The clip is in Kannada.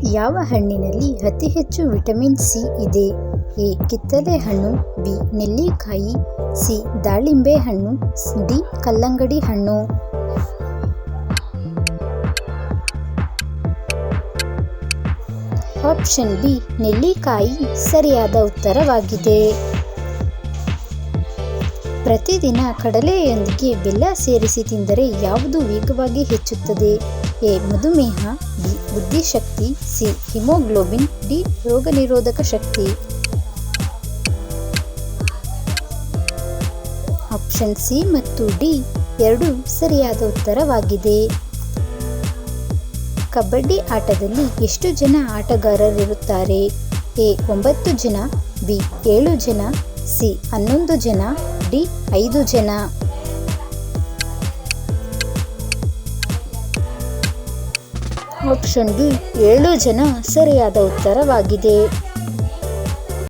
ಯಾವ ಹಣ್ಣಿನಲ್ಲಿ ಅತಿ ಹೆಚ್ಚು ವಿಟಮಿನ್ ಸಿ ಇದೆ? ಎ. ಕಿತ್ತಳೆ ಹಣ್ಣು, ಬಿ. ನೆಲ್ಲಿಕಾಯಿ, ಸಿ. ದಾಳಿಂಬೆ ಹಣ್ಣು, ಡಿ. ಕಲ್ಲಂಗಡಿ ಹಣ್ಣು. ಆಪ್ಷನ್ ಬಿ ನೆಲ್ಲಿಕಾಯಿ ಸರಿಯಾದ ಉತ್ತರವಾಗಿದೆ. ಪ್ರತಿದಿನ ಕಡಲೆಯೊಂದಿಗೆ ಬೆಲ್ಲ ಸೇರಿಸಿ ತಿಂದರೆ ಯಾವುದು ವೇಗವಾಗಿ ಹೆಚ್ಚುತ್ತದೆ? ಎ. ಮಧುಮೇಹ, ಬಿ. ಬುದ್ಧಿಶಕ್ತಿ, ಸಿ. Haemoglobin, D. ರೋಗನಿರೋಧಕ ಶಕ್ತಿ. ಆಪ್ಷನ್ ಸಿ ಮತ್ತು ಡಿ ಎರಡು ಸರಿಯಾದ ಉತ್ತರವಾಗಿದೆ. ಕಬಡ್ಡಿ ಆಟದಲ್ಲಿ ಎಷ್ಟು ಜನ ಆಟಗಾರರಿರುತ್ತಾರೆ? ಎ. 9 ಜನ, ಬಿ. 7 ಜನ, ಸಿ. 11 ಜನ, ಡಿ. 5 ಜನ. ಆಪ್ಷನ್ ಡಿ 7 ಜನ ಸರಿಯಾದ ಉತ್ತರವಾಗಿದೆ.